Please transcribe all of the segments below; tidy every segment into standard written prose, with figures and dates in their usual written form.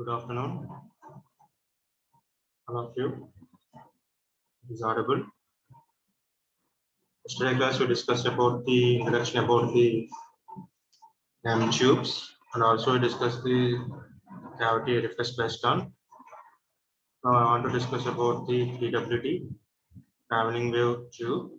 Good afternoon, all of you. It is audible. Yesterday class we discussed about the introduction about the tubes and also we discussed the cavity reflex piston. Now I want to discuss about the TWT, traveling wave tube.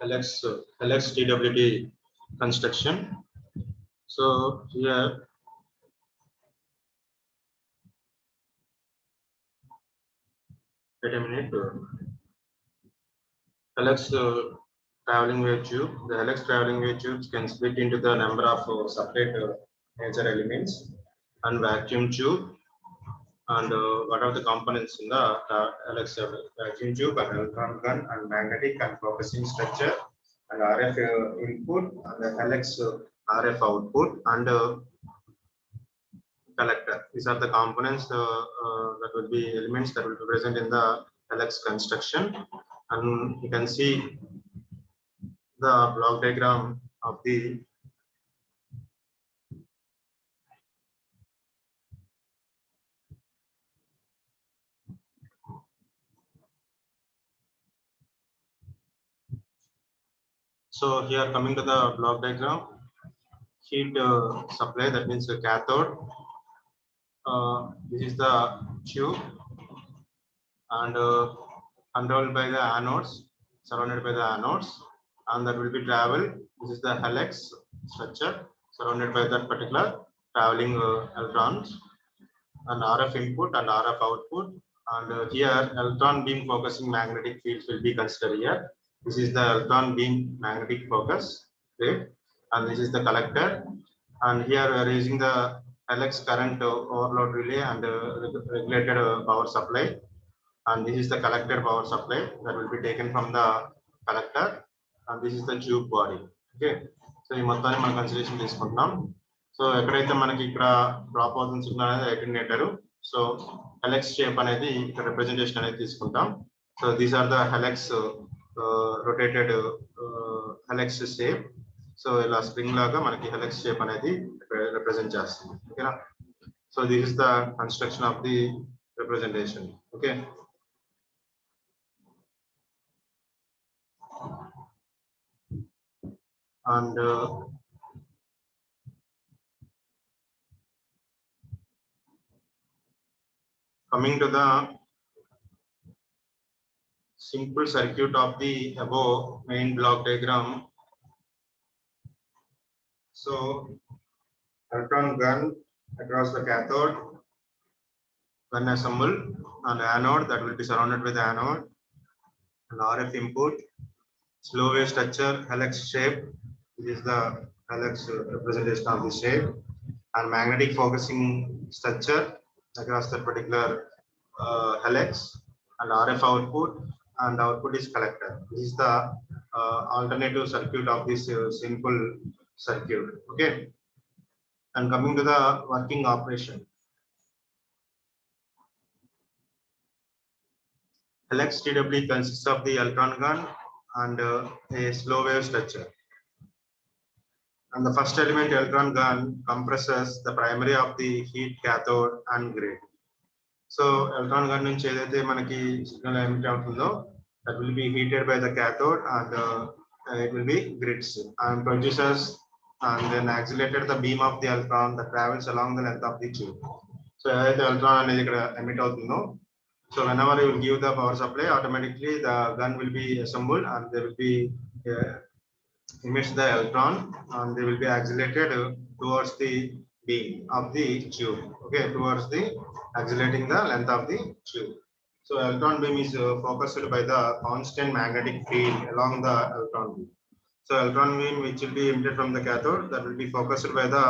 LX TWT construction. So here wait a minute. LX traveling wave tube. The LX traveling wave tubes can split into the number of separate major elements and vacuum tube. And what are the components in the LX vacuum tube and electron gun and magnetic and focusing structure and RF input and the LX RF output and collector. These are the components that will be elements that will be present in the LX construction. And you can see the block diagram of the so here coming to the block diagram, heat supply, that means the cathode. This is the tube and controlled by the anodes, surrounded by the anodes, and that will be travel. This is the helix structure surrounded by that particular traveling electrons and RF input and RF output. And here electron beam focusing magnetic fields will be considered here. This is the electron beam magnetic focus, okay? And this is the collector. And here we are using the LX current overload relay and regulated power supply. And this is the collector power supply that will be taken from the collector. And this is the tube body. Okay. So ఈ మొత్తాన్ని మనం consideration తీసుకుంటున్నాం. So ఎక్కడైతే మనకి ఇక్కడ drop అవుతుంది signal అనేది అటెన్యూటర్. So హెలెక్స్ shape అనేది ఇక్కడ రిప్రజెంటేషన్ అనేది తీసుకుంటాం. So these are the helix rotated helix shape. So ఇలా స్ప్రింగ్ లాగా మనకి హెలెక్స్ షేప్ అనేది రిప్రజెంట్ చేస్తుంది. ఓకేనా? So this is the construction of the representation. Okay. And coming to the simple circuit of the above main block diagram. So electron gun across the cathode, gun assemble, and anode that will be surrounded with the anode, and RF input, slow wave structure, helix shape. This is the helix representation of the shape, and magnetic focusing structure across that particular helix, and RF output, and output is collector. This is the alternative circuit of this simple circuit. Okay. And coming to the working operation. LX TW consists of the electron gun and a slow wave structure. And the first element, electron gun, compresses the primary of the heat cathode and grid. So electron gun nunchi edaithe manaki signal emit avutundo, that will be heated by the cathode and it will be grids and produces and then accelerated the beam of the electron that travels along the length of the tube. So edaithe electron anedi ikkada emit avutundo, so whenever you will give the power supply, automatically the gun will be assembled and there will be emits the electron and they will be accelerated towards the beam of the tube. Okay, towards the accelerating the length of the tube. So electron beam is focused by the constant magnetic field along the electron beam. So electron beam which will be emitted from the cathode, that will be focused by the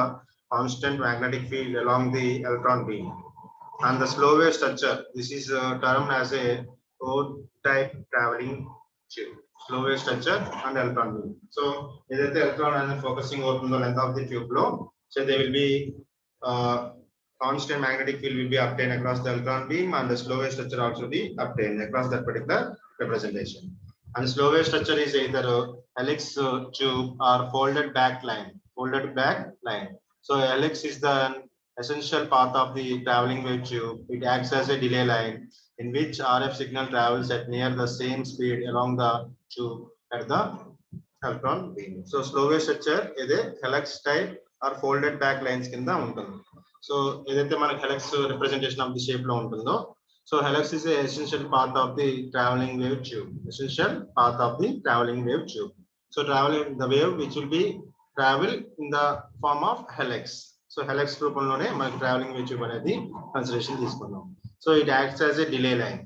constant magnetic field along the electron beam. And the slow wave structure, this is termed as a O-type traveling tube. slow wave structure and electron beam. So either electron and focusing out on the length of the tube below, so there will be constant magnetic field will be obtained across the electron beam, and the slow wave structure also be obtained across that particular representation. And slow wave structure is either helix tube or folded back line. Folded back line. So helix is the essential path of the traveling wave tube. It acts as a delay line in which RF signal travels at near the same speed along the tube at the electron beam. So slow wave structure is a helix type or folded back lines కింద ఉంటుంది. So ఏదైతే మనకి helix representation of the shape లో ఉంటుందో, so helix is essential path of the travelling wave tube. Essential path of the travelling wave tube. So travelling the wave which will be travel in the form of helix. So helix రూపంలోనే మనకి travelling wave tube అనేది consideration తీసుకున్నాం. So it acts as a delay line.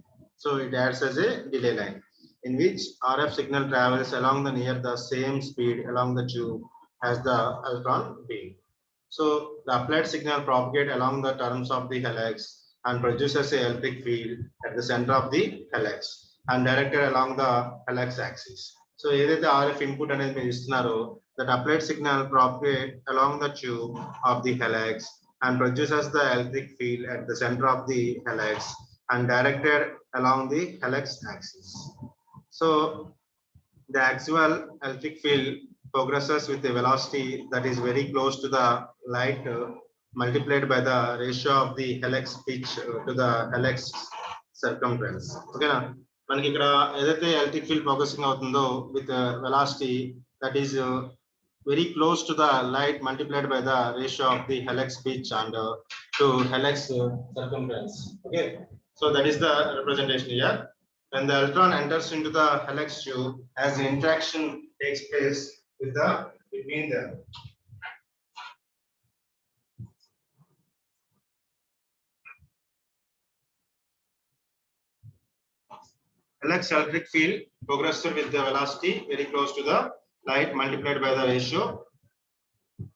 So it acts as a delay line in which RF signal travels along the near the same speed along the tube as the electron beam. So the applied signal propagate along the terms of the helix and produces a electric field at the center of the helix and directed along the helix axis. So either the RF input అనేది మీరు ఇస్తున్నారో, that applied signal propagate along the tube of the helix and produces the electric field at the center of the helix and directed along the helix axis. So the actual electric field progresses with a velocity that is very close to the light multiplied by the ratio of the helix pitch to the helix circumference. Okay na, manaki ikkada edaithe electric field progressing avutundo with velocity that is very close to the light multiplied by the ratio of the helix pitch and to helix circumference. Okay, so that is the representation here. When the electron enters into the helix tube, as the interaction takes place with the between them. Helix electric field progresses with the velocity very close to the light multiplied by the ratio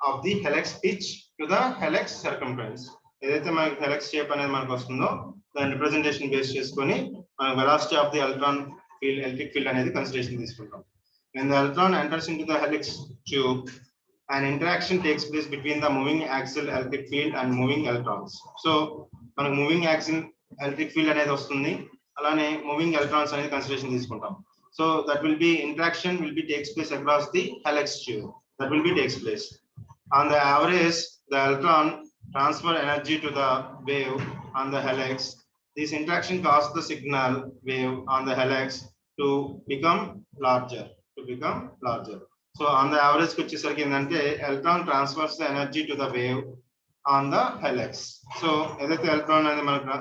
of the helix pitch to the helix circumference. ఏదైతే మనకి హెలక్స్ shape అనేది మనకు వస్తుందో దాని representation base చేసుకొని మనం velocity of the electron field, electric field అనేది consideration తీసుకుంటాం. When the electron enters into the helix tube, an interaction takes place between the moving axial electric field and moving electrons. So మనకు moving axle electric field అనేది వస్తుంది, అలానే moving electrons అనేది consideration తీసుకుంటాం. So that will be interaction will be takes place across the helix tube. That will be takes place. On the average, the electron transfer energy to the wave on the helix. This interaction causes the signal wave on the helix to become larger. So on the average వచ్చేసరికి ఏంటంటే electron transfers the energy to the wave on the helix. So ఏదైతే electron అనేది మనకు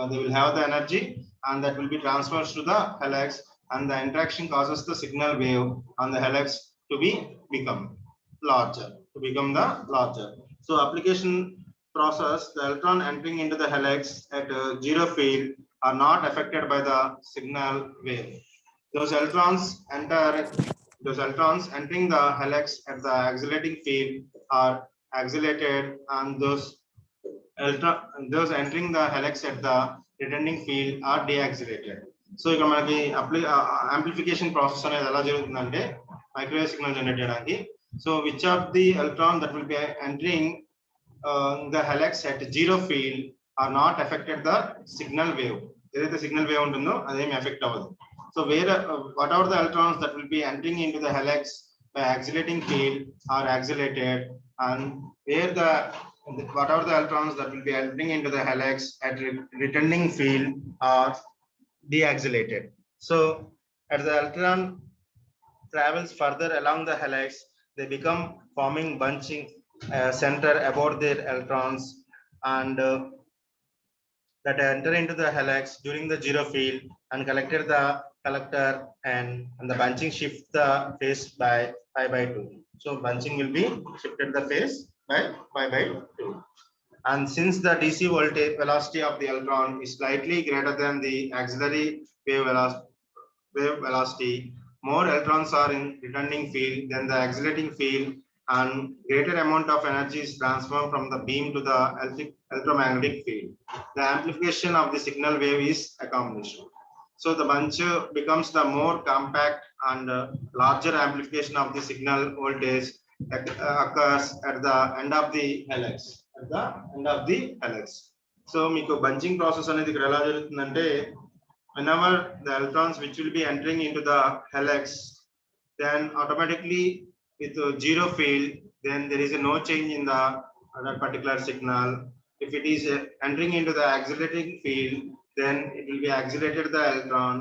they will have the energy and that will be transferred to the helix, and the interaction causes the signal wave on the helix to become larger. So application process, the electron entering into the helix at zero field are not affected by the signal wave. Those electrons entering the helix at the accelerating field are accelerated, and those entering the helix at the returning field are deaccelerated. So ఇక్కడ మనకి amplification process అనేది ఎలా జరుగుతుందంటే microwave signal generate చేయడానికి. So which of the electron that will be entering the helix at zero field are not affected the signal wave. ఏదైతే signal wave ఉంటుందో అదేమి effect అవ్వదు. So where whatever the electrons that will be entering into the helix by accelerating field are accelerated, and where whatever the electrons that will be entering into the helix at returning field are deaccelerated. So as the electron travels further along the helix, they become forming bunching center about their electrons, and that enter into the helix during the zero field and collected the collector, and the bunching shift the phase by pi by 2. So bunching will be shifted the phase by pi by 2. And since the DC voltage velocity of the electron is slightly greater than the auxiliary wave velocity, more electrons are in returning field than the accelerating field, and greater amount of energy is transferred from the beam to the electromagnetic field. The amplification of the signal wave is accomplished. So the bunch becomes the more compact and larger amplification of the signal voltage occurs at the end of the helix. At the end of the helix. So meeku bunching process anedi ikkada ela jarugutundante whenever the electrons which will be entering into the helix, then automatically with zero field, then there is no change in the that particular signal. If it is entering into the accelerating field, then it will be accelerated the electron.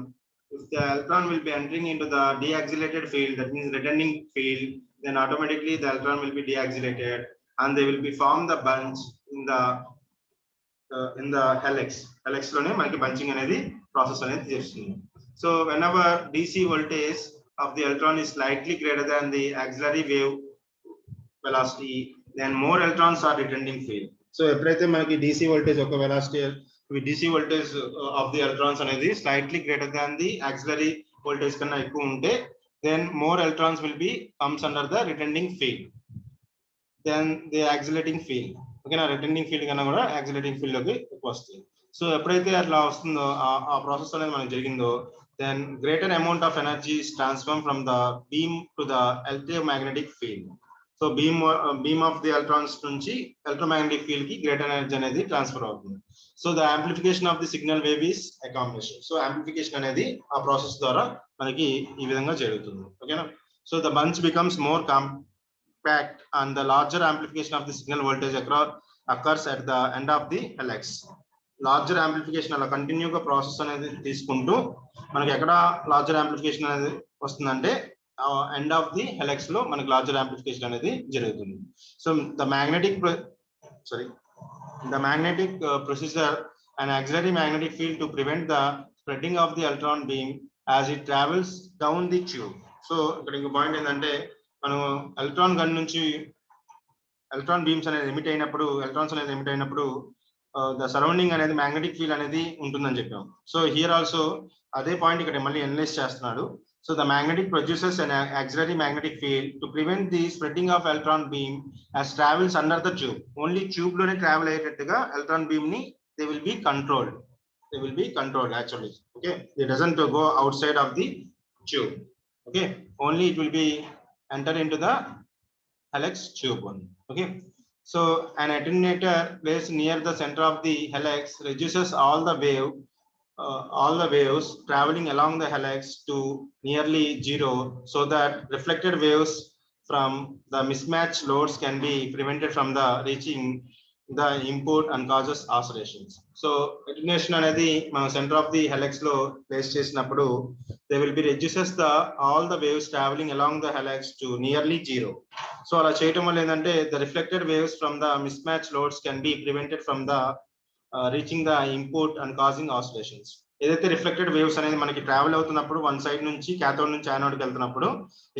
If the electron will be entering into the deaccelerated field, that means returning field, then automatically the electron will be deaccelerated and they will be form the bunch in the helix. Helix lone manaki bunching anedi process anedi chestundi. So whenever DC voltage of the electron is slightly greater than the auxiliary wave velocity, then more electrons are returning field. So ఎప్పుడైతే మనకి DC voltage ఒక velocity DC voltage of the electrons అనేది slightly greater than the auxiliary voltage కన్నా ఎక్కువ ఉంటే, then more electrons will be comes under the returning field. Then the accelerating field. ఓకేనా, returning field కన్నా కూడా యాక్సిలేటింగ్ ఫీల్డ్ లోకి ఎక్కువ వస్తుంది. సో ఎప్పుడైతే అట్లా వస్తుందో ఆ ప్రాసెస్ అనేది మనకు జరిగిందో, then greater amount of energy is transform from the beam to the electromagnetic field. So beam of the electrons నుంచి ఎలక్ట్రోమాగ్నెటిక్ ఫీల్డ్ కి గ్రేటర్ ఎనర్జీ అనేది ట్రాన్స్ఫర్ అవుతుంది. So the amplification of the signal wave is accomplished. So amplification అనేది ఆ process ద్వారా మనకి ఈ విధంగా జరుగుతుంది. ఓకేనా. So the bunch becomes more compact and the larger amplification of the signal voltage occurs at the end of the helix. Larger amplification అలా కంటిన్యూగా ప్రాసెస్ అనేది తీసుకుంటూ మనకి ఎక్కడ లార్జర్ యాంప్లిఫికేషన్ అనేది వస్తుందంటే ఎండ్ ఆఫ్ ది హెలెక్స్ లో మనకి లార్జర్ యాంప్లిఫికేషన్ అనేది జరుగుతుంది. So the magnetic procedure an auxiliary magnetic field to prevent the spreading of the electron beam as it travels down the tube. So ఇక్కడ ఇంకో పాయింట్ ఏంటంటే, మనం ఎలక్ట్రాన్ గన్ నుంచి electron beams అనేది ఎమిట్ అయినప్పుడు the surrounding అనేది magnetic field అనేది ఉంటుందని చెప్పాం. సో హియర్ ఆల్సో అదే పాయింట్ ఇక్కడ మళ్ళీ అనలైజ్ చేస్తున్నాడు. So the magnetic produces an auxiliary magnetic field to prevent the spreading of electron beam as travels under the tube. Only tube లోనే travel అయ్యేటట్టుగా ఎలక్ట్రాన్ బీమ్ ని they will be controlled actually. Okay, it doesn't go outside of the tube. Okay, only it will be enter into the helix tube one. Okay, so an attenuator placed near the center of the helix reduces all the waves traveling along the helix to nearly zero, so that reflected waves from the mismatched loads can be prevented from the reaching the input and causes oscillations. So attenuation అనేది మనం centre of the హెలెక్స్ లో place చేసినప్పుడు they will be reduces all the waves traveling along the helix to nearly zero. So అలా చేయటం వల్ల ఏంటంటే the reflected waves from the mismatched loads can be prevented from the reaching the input and causing oscillations. ఏదైతే reflected waves అనేది మనకి travel అవుతున్నప్పుడు one side నుంచి cathode నుంచి యానోడ్కి వెళ్తున్నప్పుడు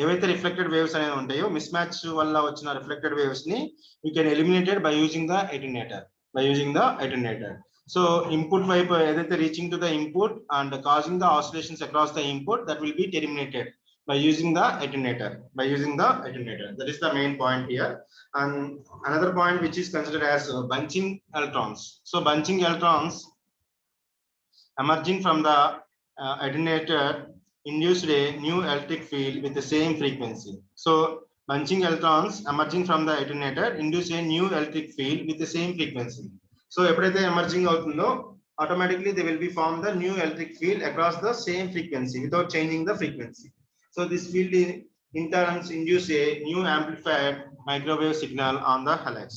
ఏవైతే రిఫ్లెక్టెడ్ వేవ్స్ అనేది ఉంటాయో, మిస్ మ్యాచ్ వల్ల వచ్చిన రిఫ్లెక్టెడ్ వేవ్స్ ని you can eliminated by using the attenuator. So input వైపు ఏదైతే reaching to the input and causing the oscillations across the input, that will B terminated by using the attenuator. That is the main point here. And another point which is considered as bunching electrons. So bunching electrons emerging from the attenuator induced a new electric field with the same frequency. So bunching electrons emerging from the attenuator induce a new electric field with the same frequency. So epudaithe emerging avutundo, automatically they will be form the new electric field across the same frequency without changing the frequency. So this field in turn induce a new amplified microwave signal on the helix.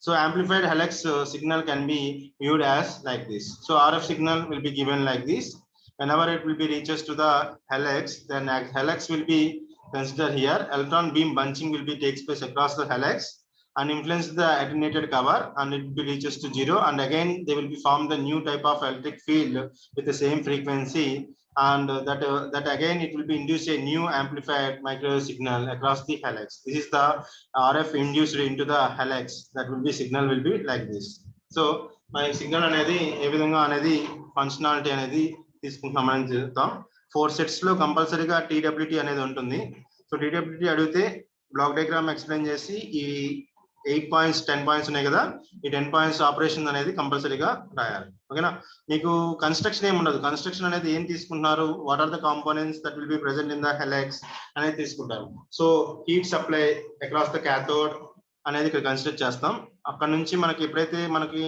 So amplified helix signal can be viewed as like this. So RF signal will be given like this. Whenever it will be reaches to the helix, then helix will be considered here. Electron beam bunching will be takes place across the helix and influence the attenuated cover, and it will be reaches to zero, and again they will be form the new type of electric field with the same frequency, and that again it will be induce a new amplified microwave signal across the helix. This is the RF induced into the helix. That will be signal will be like this. So my signal anedi ఏ విధంగా అనేది functionality అనేది తీసుకుంటామని చెప్తాం. 4 sets లో కంపల్సరీగా TWT అనేది ఉంటుంది. So TWT అడిగితే బ్లాక్ డయాగ్రామ్ ఎక్స్ప్లెయిన్ చేసి ఈ 8 points 10 points ఉన్నాయి కదా, ఈ 10 points ఆపరేషన్ అనేది కంపల్సరీగా రాయాలి. ఓకేనా? మీకు కన్స్ట్రక్షన్ ఏమి ఉండదు. కన్స్ట్రక్షన్ అనేది ఏం తీసుకుంటున్నారు, what are the components that will be present in the helix అనేది తీసుకుంటారు. So heat supply across the cathode అనేది ఇక్కడ కన్సిడర్ చేస్తాం. అక్కడ నుంచి మనకి ఎప్పుడైతే మనకి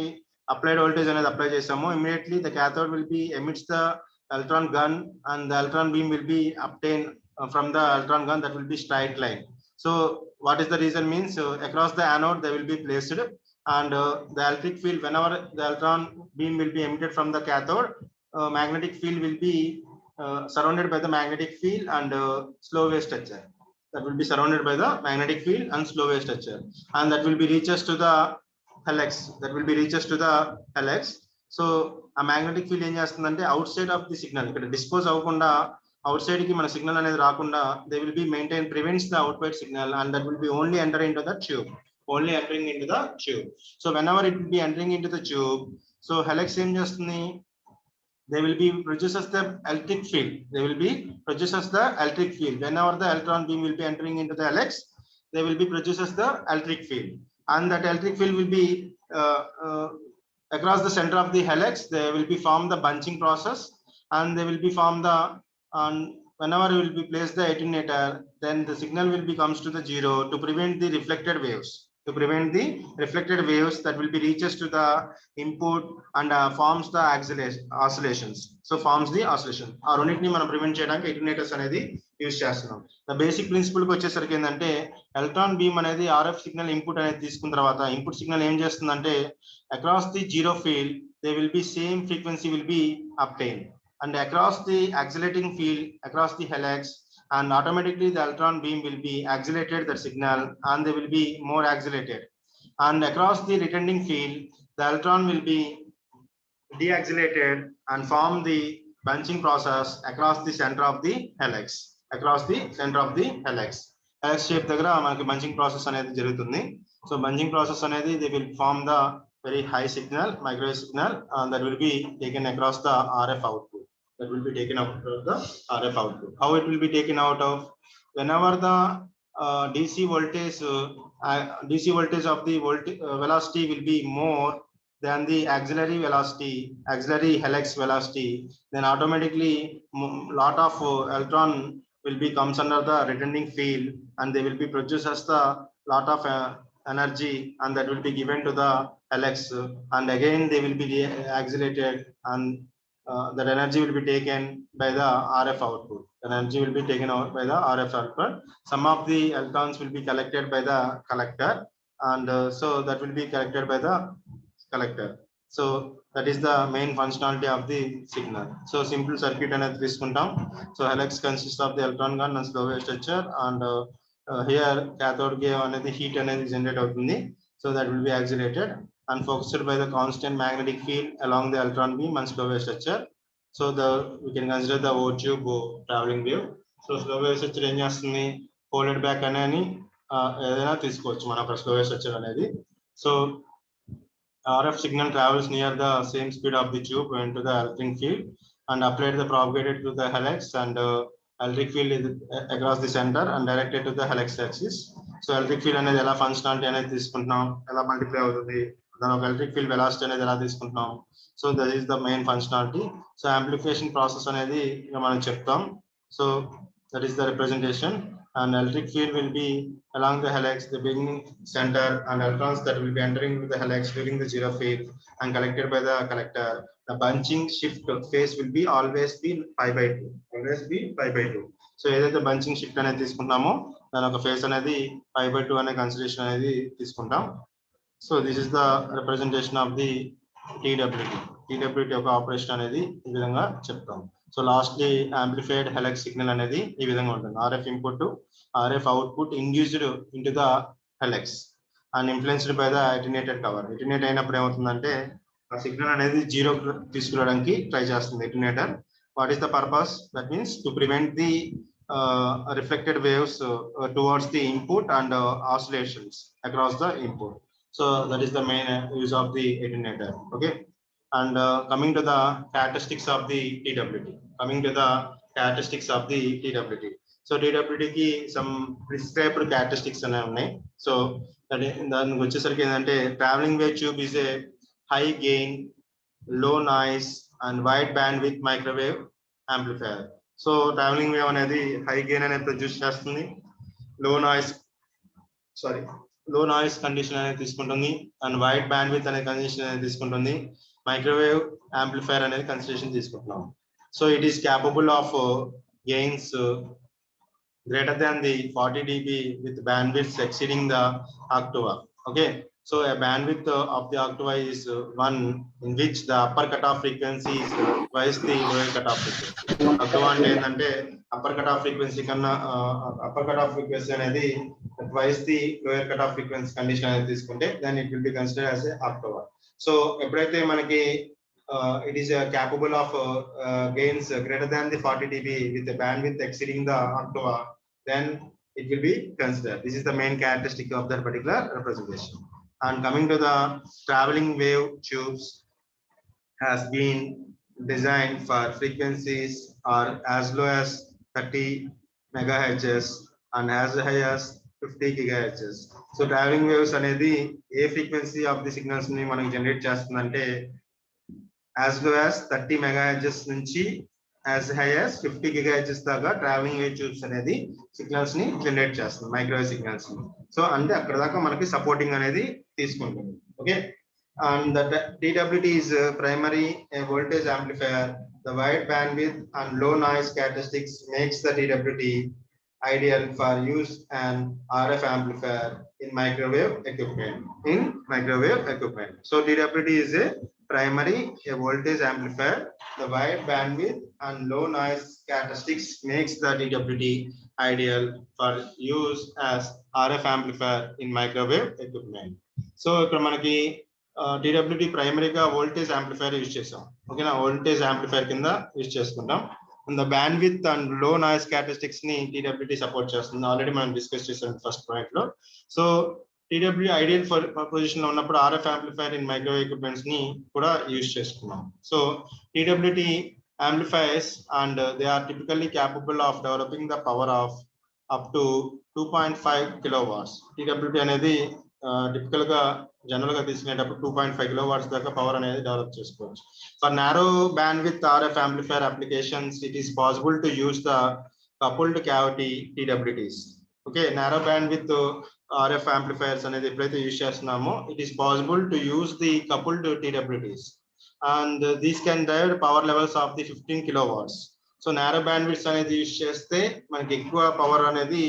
అప్లైడ్ వోల్టేజ్ అనేది అప్లై చేసామో immediately the cathode will be emits the electron gun and the electron beam will be obtained from the electron gun, that will be straight line. So what is the reason means, across the anode they will be placed, and the electric field, whenever the electron beam will be emitted from the cathode, magnetic field will be surrounded by the magnetic field and slow wave structure, that will be surrounded by the magnetic field and slow wave structure, and that will be reaches to the helix. So ఆ magnetic field ఏం చేస్తుందంటే outside of the signal, ఇక్కడ dispose అవ్వకుండా outside కి మన signal అనేది రాకుండా they will be maintain prevents the అవుట్ వైడ్ signal, and that will be only entering into the tube, only entering into the tube. So whenever it will be entering into the tube, so helix ఏం చేస్తుంది, they will be produces the electric field, whenever the electron beam will be entering into the helix, they will be produces the electric field, and that electric field will be across the center of the helix. They will be form the bunching process, and they will be form the, and whenever you will be place the attenuator, then the signal will be comes to the zero to prevent the reflected waves, that will be reaches to the input and forms the oscillations. So forms the oscillation. ఆ రెండింటిని మనం prevent చేయడానికి attenuators అనేది use చేస్తున్నాం. The basic principle కి వచ్చేసరికి ఏంటంటే electron beam అనేది RF సిగ్నల్ ఇన్పుట్ అనేది తీసుకున్న తర్వాత ఇన్పుట్ సిగ్నల్ ఏం చేస్తుందంటే across the zero field they will B same frequency will be obtain, and across the accelerating field across the helix, and automatically the electron beam will be accelerated the signal, and they will be more accelerated, and across the returning field the electron will be deaccelerated and form the bunching process across the center of the helix, helix shape దగ్గర మనకి bunching process అనేది జరుగుతుంది. So bunching process అనేది they will form the very high signal, microwave signal, that will be taken across the RF output, How it will be taken out of, whenever the DC voltage of the velocity will be more than the auxiliary helix velocity, then automatically lot of electron will be comes under the returning field, and they will be produced as the lot of energy, and that will be given to the helix, and again they will be accelerated, and that energy will be taken by the RF output. Some of the electrons will be collected by the collector, and so that will be collected by the collector. So that is the main functionality of the signal. So simple circuit అనేది తీసుకుంటాం. So helix consists of the electron gun and slow wave structure, and here cathode wave అనేది heat అనేది generate అవుతుంది. So that will be accelerated and focused by the constant magnetic field along the electron beam and slow wave structure. So we can consider the O tube traveling wave. So slow wave structure ఏం చేస్తుంది, folded back అనేది ఏదైనా తీసుకోవచ్చు మన slow wave structure అనేది. So RF signal travels near the same speed of the tube into the electric field and applied the propagated to the helix, and electric field is across the center and directed to the helix axis. So electric field అనేది ఎలా functionality అనేది తీసుకుంటున్నాం, ఎలా multiply అవుతుంది, దాని ఒక electric field velocity అనేది ఎలా తీసుకుంటున్నాం. So that is the main functionality. So amplification process అనేది మనం చెప్తాం. So that is the representation, and electric field will be along the helix, the beginning center, and electrons that will be entering the helix during the zero field and collected by the collector. The bunching shift phase will be always be pi by 2. So ఏదైతే bunching shift అనేది తీసుకుంటామో దాని ఒక face అనేది pi by 2 అనే consideration అనేది తీసుకుంటాం. So this is the representation of the TWT యొక్క ఆపరేషన్ అనేది ఈ విధంగా చెప్తాం. So lastly amplified helix signal అనేది ఈ విధంగా ఉంటుంది. RF input RF output induced into the helix and influenced by the attenuated cover. Attenuate అయినప్పుడు ఏమవుతుందంటే ఆ సిగ్నల్ అనేది జీరో తీసుకురావడానికి ట్రై చేస్తుంది attenuator. What is the purpose? That means to prevent the reflected waves towards the input and oscillations across the input. So that is the main use of the attenuator. Okay, and coming to the characteristics of the TWT. So DWT కి some prescribed characteristics అనేవి ఉన్నాయి. So దానికి వచ్చేసరికి ఏంటంటే travelling wave tube is a high gain, low noise and wide band with microwave amplifier. So travelling wave అనేది high gain అనేది produce చేస్తుంది, low noise condition అనేది తీసుకుంటుంది, అండ్ వైడ్ బ్యాండ్ విత్ అనే కండిషన్ అనేది తీసుకుంటుంది, మైక్రోవేవ్ యాంప్లిఫైయర్ అనేది consideration తీసుకుంటున్నాం. So it is capable of gains greater than the 40 dB with bandwidth exceeding the octave. Okay, so a bandwidth of the octave is one in which the upper cutoff frequency is twice the lower cutoff frequency. Octave అంటే ఏంటంటే upper cutoff frequency కన్నా upper cutoff frequency అనేది twice the lower cutoff frequency condition అనేది తీసుకుంటే then it will be considered as a octave. So ఎప్పుడైతే మనకి it is capable of gains greater than the 40 dB with a bandwidth exceeding the octave, then it will be considered. This is the main characteristic of that particular representation. And coming to the traveling wave tubes has been designed for frequencies are as low as 30 megahertz and as high as 50 gigahertz. So traveling waves అనేది ఏ frequency of the signals ని మనకి generate చేస్తుందంటే as low as 30 megahertz నుంచి as high as 50 gigahertz దాకా travelling wave tubes అనేది signals ని generate చేస్తుంది, microwave signals ని. సో అంటే అక్కడ దాకా మనకి సపోర్టింగ్ అనేది తీసుకుంటుంది. Okay, and the DWT is primary a voltage amplifier. The wide bandwidth and low noise characteristics makes the DWT ideal for use an RF amplifier in microwave equipment. So DWT is a primary a voltage amplifier. The wide bandwidth and low noise characteristics makes the DWT ideal for use as RF amplifier in microwave equipment. So ఇక్కడ మనకి DWT ప్రైమరీగా voltage amplifier use చేసాం. ఓకేనా, voltage amplifier కింద use చేసుకుంటాం. The bandwidth and low noise characteristics ni DWT support చేస్తుంది. Already మనం discuss చేసాం ఫస్ట్ పాయింట్ లో. So DWT ideal for position లో ఉన్నప్పుడు RF amplifier in microwave equipments ని కూడా యూజ్ చేసుకున్నాం. So DWT amplifiers and they are typically capable of developing the power of up to 2.5 kilowatts. DWT అనేది typical గా general గా తీసుకునేటప్పుడు 2.5 kilowatts దాకా పవర్ అనేది డెవలప్ చేసుకోవచ్చు. For narrow bandwidth RF amplifier applications, it is possible to use the coupled cavity TWTs. Okay, narrow bandwidth RF amplifiers అనేది ఎప్పుడైతే use చేస్తున్నామో it is possible to use the coupled TWTs and these can drive power levels of the 15 kilowatts. So narrow bandwidths అనేది use చేస్తే మనకి ఎక్కువ power అనేది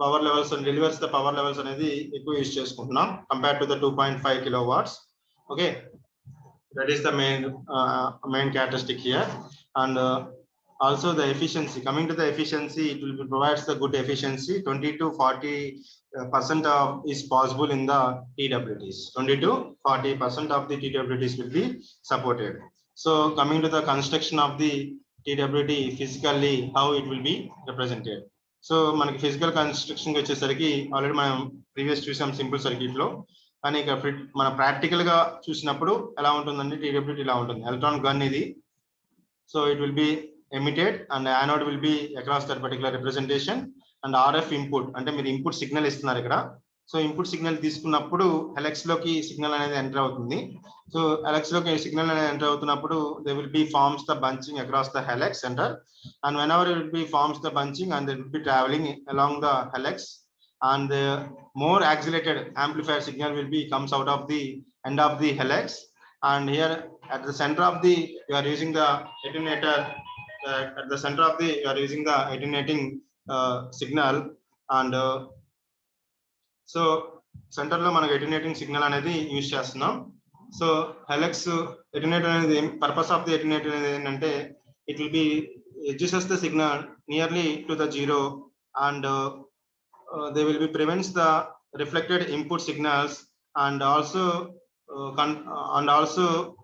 power levels delivers the power levels అనేది ఎక్కువ యూజ్ చేసుకుంటున్నాం compare to the 2.5 kilowatts. Okay, that is the main characteristic here. And also the efficiency, coming to the efficiency, it will provides the good efficiency. 20 to 40% of is possible in the TWTs. 20 to 40% of the TWTs will be supported. So coming to the construction of the TWT physically, how it will be represented. So మనకి physical construction వచ్చేసరికి already మనం previous చూసాం simple circuit లో, కానీ ఇక మనం practical గా చూసినప్పుడు ఎలా ఉంటుందంటే TWT ఇలా ఉంటుంది. ఎలక్ట్రాన్ గన్ ఇది. So it will B emitted and anode will be across that particular representation and RF input అంటే మీరు ఇన్పుట్ సిగ్నల్ ఇస్తున్నారు ఇక్కడ. సో ఇన్పుట్ సిగ్నల్ తీసుకున్నప్పుడు హెలెక్స్ లోకి సిగ్నల్ అనేది ఎంటర్ అవుతుంది. సో హెలెక్స్ లోకి సిగ్నల్ అనేది ఎంటర్ అవుతున్నప్పుడు they will be forms the bunching across the helix centre and whenever it will be forms the bunching and it will be traveling along the helix and more accelerated amplifier signal will be comes out of the end of the helix, and here at the center of the you are using the attenuator at the center of the you are using the attenuating signal and so center lo manaku attenuating signal anedi use chestunnam. So helix attenuator anedi purpose of the attenuator anedi entante it will be adjusts the signal nearly to the zero and they will be prevents the reflected input signals and also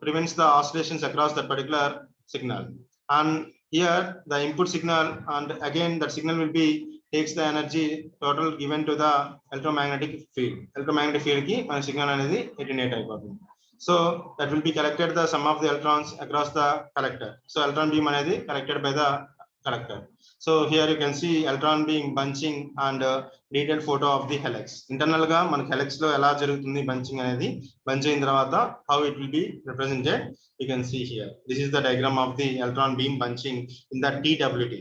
prevents the oscillations across that particular signal. And here the input signal and again that signal will be takes the energy total given to the electromagnetic field. Electromagnetic field ki mana signal anedi attenuate ayipotundi. So that will be collected the sum of the electrons across the collector. So electron beam anedi collected by the Correct. So here you can see electron beam bunching and detailed photo of the helix. Internal ga మనకి helix లో ఎలా జరుగుతుంది bunching అనేది bunch అయిన తర్వాత how it will be represented you can see here. This is the diagram of the electron beam bunching in the TWT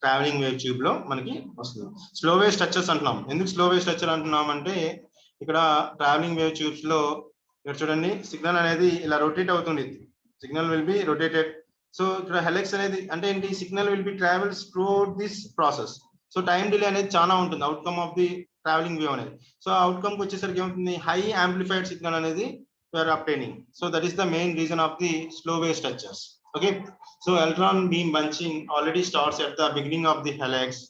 traveling wave tube లో మనకి వస్తుంది. స్లో వేవ్ స్ట్రక్చర్స్ అంటున్నాం. ఎందుకు స్లో వేవ్ స్ట్రక్చర్ అంటున్నాం అంటే ఇక్కడ ట్రావెలింగ్ వేవ్ ట్యూబ్స్ లో ఇక్కడ చూడండి సిగ్నల్ అనేది ఇలా రొటేట్ అవుతుంది. Signal will be rotated. So ఇక్కడ హెలిక్స్ అనేది అంటే ఏంటి signal will be travels throughout this process. So time delay అనేది చాలా ఉంటుంది outcome of the travelling wave అనేది. సో అవుట్కమ్ కి వచ్చేసరికి ఏమవుతుంది హై యాంప్లిఫైడ్ సిగ్నల్ అనేది we're obtaining. So that is the main reason of the slow wave structures. Okay, so electron beam bunching already starts at the beginning of the helix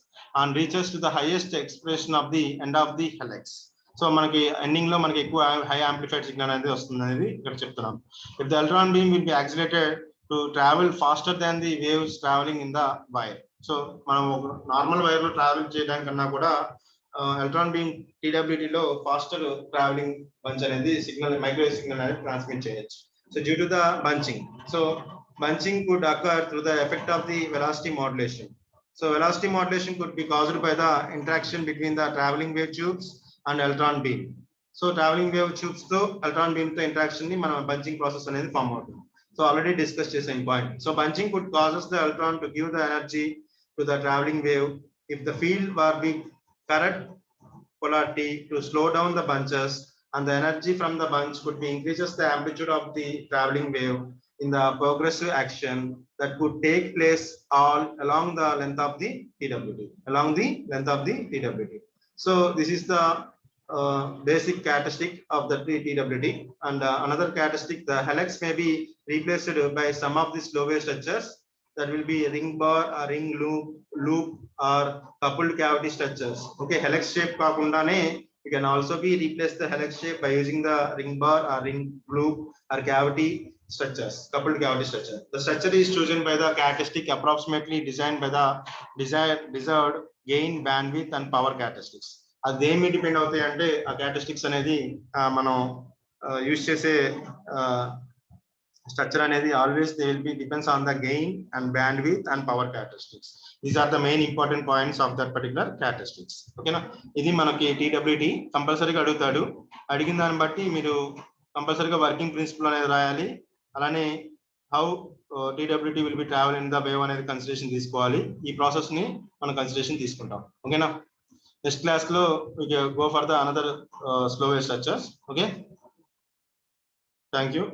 and reaches to the highest expression of the end of the helix. So మనకి ending లో మనకి ఎక్కువ high amplified signal అనేది వస్తుంది అనేది ఇక్కడ చెప్తున్నాం. If the electron beam will be accelerated to travel faster than the waves traveling in the wire. So మనం నార్మల్ వైర్ లో ట్రావెల్ చేయడానికి కన్నా కూడా ఎలక్ట్రాన్ బీమ్ TWT లో ఫాస్టర్ ట్రావెలింగ్ బంచ్ అనేది సిగ్నల్ మైక్రోవేవ్ సిగ్నల్ అనేది ట్రాన్స్మిట్ చేయొచ్చు. So due to the bunching, so bunching could occur through the effect of the velocity modulation. So velocity modulation could be caused by the interaction between the traveling wave tubes and electron beam. So traveling wave tubes తో electron beam తో interaction ని మనం bunching process అనేది form అవుతుంది. So already discussed the same point. So bunching could causes the electron to give the energy to the traveling wave if the field were be correct polarity to slow down the bunches, and the energy from the bunch could be increases the amplitude of the traveling wave in the progressive action that could take place all along the length of the TWT. Along the length of the TWT. So this is the basic characteristic of the TWT. And another characteristic, the helix may be replaced by some of the slow wave structures that will be ring bar or ring loop or coupled cavity structures. Okay, helix shape kaakundane you can also be replace the helix shape by using the ring bar or ring loop or cavity structures, coupled cavity structure. The structure is chosen by the characteristic approximately designed by the desired gain, bandwidth and power characteristics. అదేమి depend అవుతాయి అంటే ఆ characteristics అనేది మనం use చేసే structure అనేది always they will be depends on the gain and bandwidth and power characteristics. These are the main important points of that particular characteristics. ఓకేనా, ఇది మనకి TWT కంపల్సరీగా అడుగుతాడు. అడిగిన దాన్ని బట్టి మీరు కంపల్సరీగా వర్కింగ్ ప్రిన్సిపల్ అనేది రాయాలి. అలానే how TWT will be travel in the wave అనేది కన్సిడరేషన్ తీసుకోవాలి. ఈ ప్రాసెస్ ని మనం కన్సిడరేషన్ తీసుకుంటాం. ఓకేనా, నెక్స్ట్ క్లాస్ లో we go for the another slow wave structures. Okay, thank you.